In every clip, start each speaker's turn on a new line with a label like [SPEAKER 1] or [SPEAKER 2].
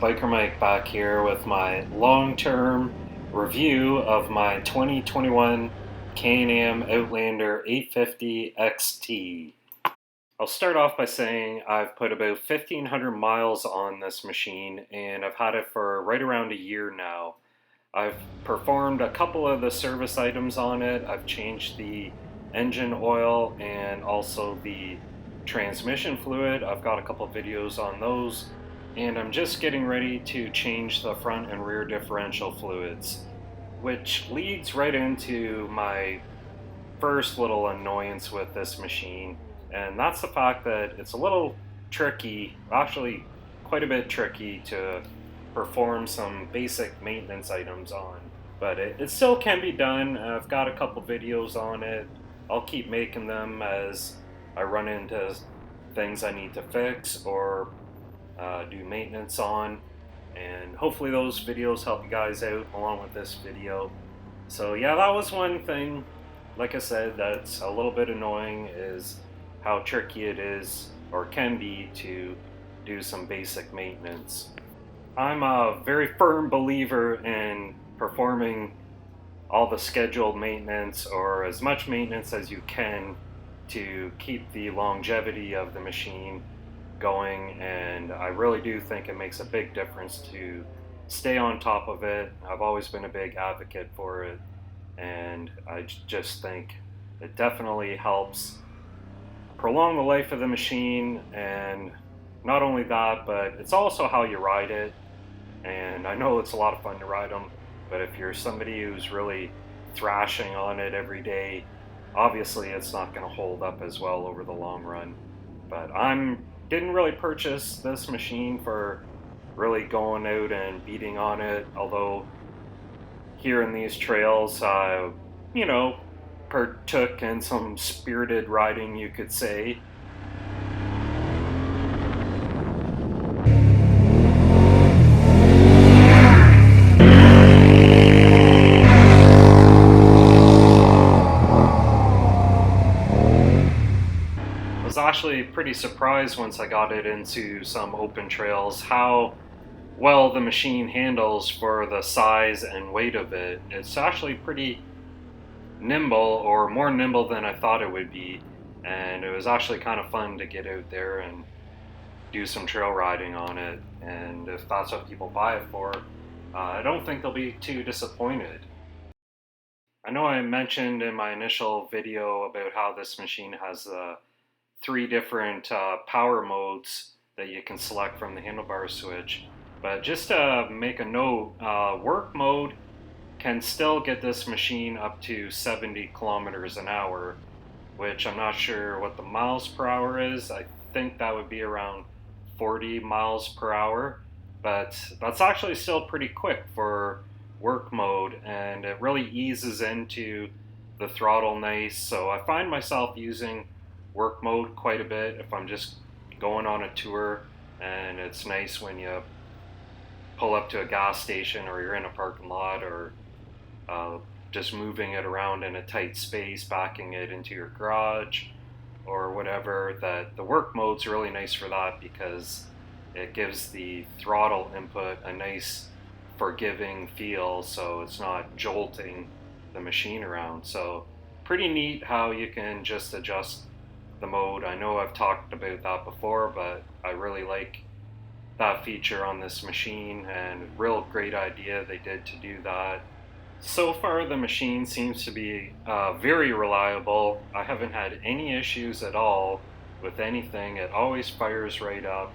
[SPEAKER 1] Biker Mike back here with my long-term review of my 2021 Can Am Outlander 850 XT. I'll start off by saying I've put about 1,500 miles on this machine and I've had it for right around a year now. I've performed a couple of the service items on it. I've changed the engine oil and also the transmission fluid. I've got a couple videos on those, and I'm just getting ready to change the front and rear differential fluids, which leads right into my first little annoyance with this machine, and that's the fact that it's a little tricky, actually quite a bit tricky, to perform some basic maintenance items on. But it still can be done. I've got a couple videos on it. I'll keep making them as I run into things I need to fix or do maintenance on. And hopefully those videos help you guys out along with this video. So yeah, that was one thing, like I said, that's a little bit annoying, is how tricky it is or can be to do some basic maintenance. I'm a very firm believer in performing all the scheduled maintenance or as much maintenance as you can to keep the longevity of the machine going, and I really do think it makes a big difference to stay on top of it. I've always been a big advocate for it, and I just think it definitely helps prolong the life of the machine. And not only that, but it's also how you ride it. And I know it's a lot of fun to ride them, but if you're somebody who's really thrashing on it every day, obviously it's not going to hold up as well over the long run. But didn't really purchase this machine for really going out and beating on it, although here in these trails, partook in some spirited riding, you could say. I was actually pretty surprised once I got it into some open trails how well the machine handles for the size and weight of it. It's actually pretty nimble, or more nimble than I thought it would be, and it was actually kind of fun to get out there and do some trail riding on it. And if that's what people buy it for, I don't think they'll be too disappointed. I know I mentioned in my initial video about how this machine has three different power modes that you can select from the handlebar switch. But just to make a note, work mode can still get this machine up to 70 kilometers an hour, which I'm not sure what the miles per hour is. I think that would be around 40 miles per hour, but that's actually still pretty quick for work mode, and it really eases into the throttle nice. So I find myself using work mode quite a bit if I'm just going on a tour, and it's nice when you pull up to a gas station or you're in a parking lot, or just moving it around in a tight space, backing it into your garage or whatever. That the work mode's really nice for that because it gives the throttle input a nice forgiving feel, so it's not jolting the machine around. So pretty neat how you can just adjust the mode. I know I've talked about that before, but I really like that feature on this machine, and real great idea they did to do that. So far the machine seems to be very reliable. I haven't had any issues at all with anything. It always fires right up.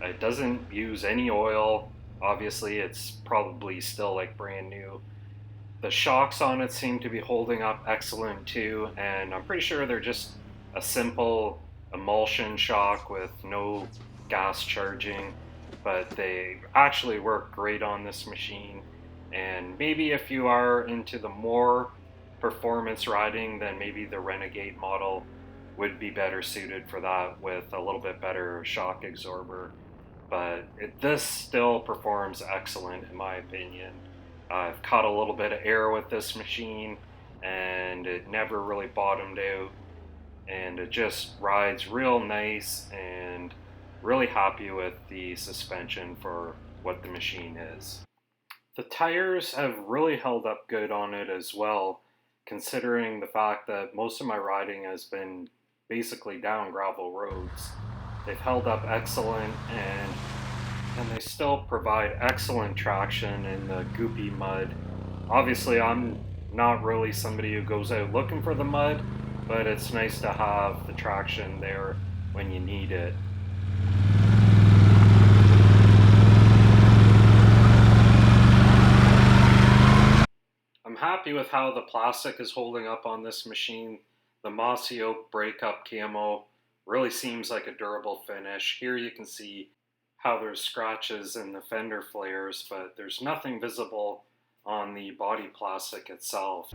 [SPEAKER 1] It doesn't use any oil. Obviously it's probably still like brand new. The shocks on it seem to be holding up excellent too, and I'm pretty sure they're just a simple emulsion shock with no gas charging, but they actually work great on this machine. And maybe if you are into the more performance riding, then maybe the Renegade model would be better suited for that with a little bit better shock absorber. But this still performs excellent in my opinion. I've caught a little bit of air with this machine and it never really bottomed out, and it just rides real nice, and really happy with the suspension for what the machine is. The tires have really held up good on it as well, considering the fact that most of my riding has been basically down gravel roads. They've held up excellent, and they still provide excellent traction in the goopy mud. Obviously, I'm not really somebody who goes out looking for the mud, but it's nice to have the traction there when you need it. I'm happy with how the plastic is holding up on this machine. The mossy oak breakup camo really seems like a durable finish. Here you can see how there's scratches in the fender flares, but there's nothing visible on the body plastic itself.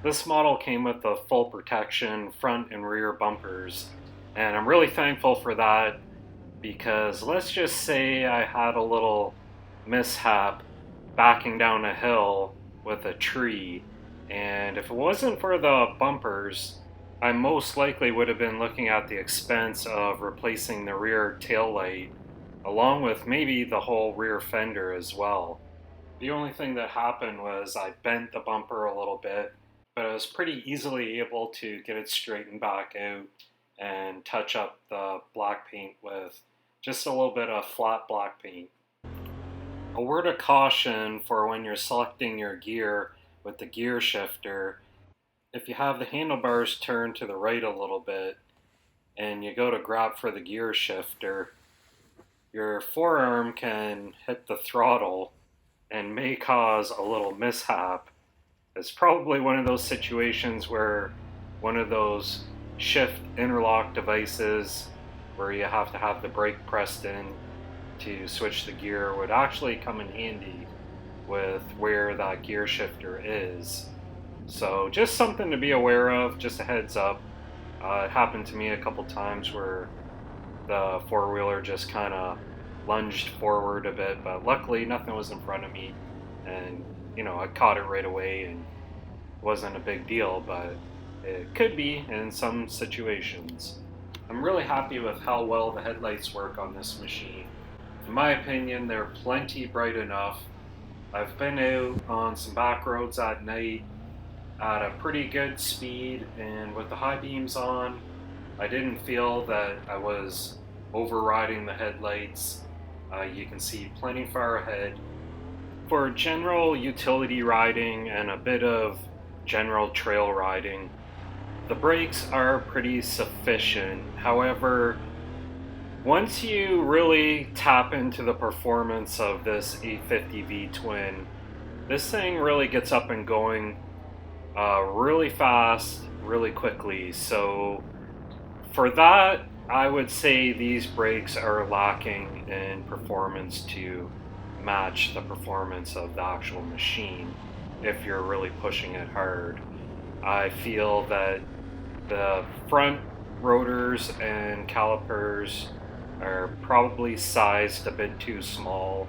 [SPEAKER 1] This model came with the full protection front and rear bumpers, and I'm really thankful for that, because let's just say I had a little mishap backing down a hill with a tree, and if it wasn't for the bumpers, I most likely would have been looking at the expense of replacing the rear tail light, along with maybe the whole rear fender as well. The only thing that happened was I bent the bumper a little bit, but I was pretty easily able to get it straightened back out and touch up the black paint with just a little bit of flat black paint. A word of caution for when you're selecting your gear with the gear shifter: if you have the handlebars turned to the right a little bit and you go to grab for the gear shifter, your forearm can hit the throttle and may cause a little mishap. It's probably one of those situations where one of those shift interlock devices where you have to have the brake pressed in to switch the gear would actually come in handy with where that gear shifter is. So just something to be aware of, just a heads up. It happened to me a couple times where the four-wheeler just kind of lunged forward a bit, but luckily nothing was in front of me, and I caught it right away, and it wasn't a big deal, but it could be in some situations. I'm really happy with how well the headlights work on this machine. In my opinion, they're plenty bright enough. I've been out on some back roads at night at a pretty good speed, and with the high beams on, I didn't feel that I was overriding the headlights. You can see plenty far ahead. For general utility riding and a bit of general trail riding, the brakes are pretty sufficient. However, once you really tap into the performance of this 850V twin, this thing really gets up and going really fast, really quickly. So for that, I would say these brakes are lacking in performance to match the performance of the actual machine if you're really pushing it hard. I feel that the front rotors and calipers are probably sized a bit too small.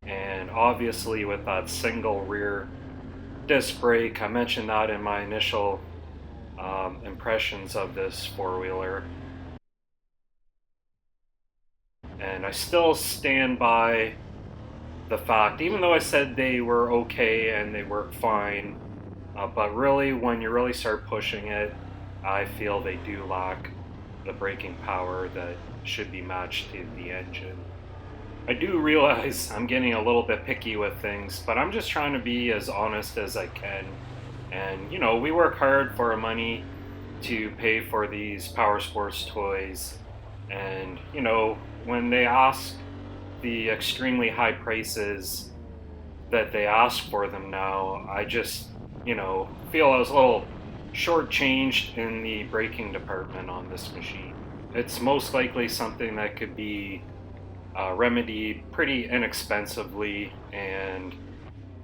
[SPEAKER 1] And obviously with that single rear disc brake, I mentioned that in my initial impressions of this four-wheeler. And I still stand by the fact, even though I said they were okay and they work fine, but really when you really start pushing it, I feel they do lack the braking power that should be matched to the engine. I do realize I'm getting a little bit picky with things, but I'm just trying to be as honest as I can. And we work hard for our money to pay for these power sports toys, and when they ask the extremely high prices that they ask for them now, I just feel I was a little shortchanged in the braking department on this machine. It's most likely something that could be remedied pretty inexpensively, and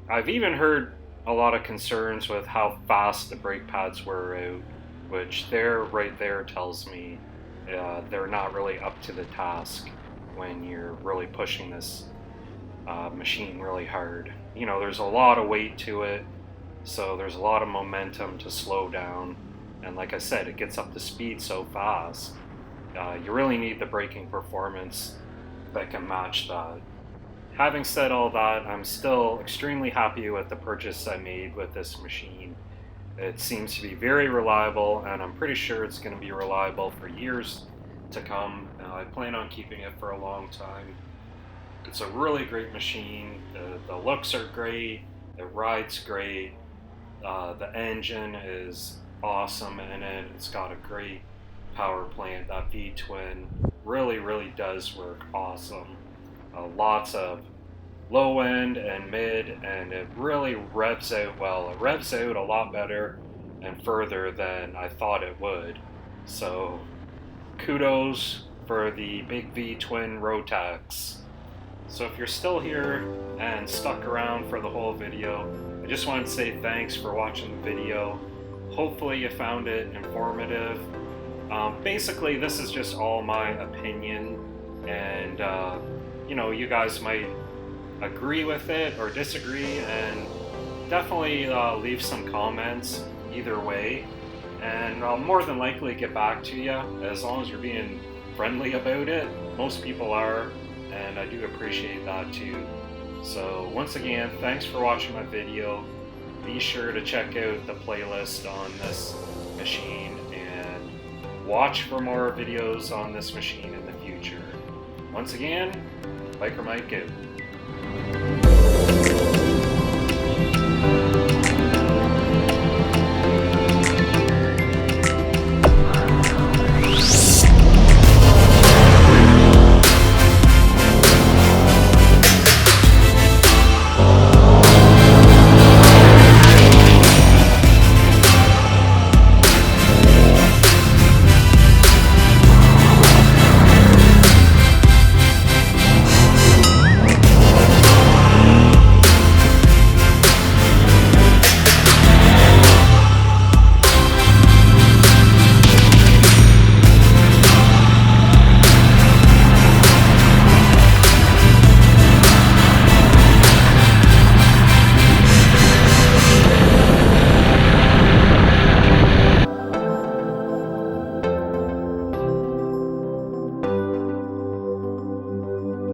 [SPEAKER 1] I've even heard a lot of concerns with how fast the brake pads wear out, which right there tells me they're not really up to the task when you're really pushing this machine really hard. There's a lot of weight to it, so there's a lot of momentum to slow down, and like I said, it gets up to speed so fast. You really need the braking performance that can match that. Having said all that, I'm still extremely happy with the purchase I made with this machine. It seems to be very reliable, and I'm pretty sure it's going to be reliable for years to come. I plan on keeping it for a long time. It's a really great machine. The looks are great. It rides great. The engine is awesome in it. It's got a great power plant. That V-twin really does work awesome. Lots of low end and mid, and it really revs out well. It revs out a lot better and further than I thought it would. So kudos for the big V twin Rotax. So if you're still here and stuck around for the whole video, I just wanted to say thanks for watching the video. Hopefully you found it informative. Basically, this is just all my opinion, and you guys might agree with it or disagree, and definitely leave some comments either way, and I'll more than likely get back to you as long as you're being friendly about it. Most people are, and I do appreciate that too. So once again, thanks for watching my video. Be sure to check out the playlist on this machine and watch for more videos on this machine in the future. Once again, Biker Mike out.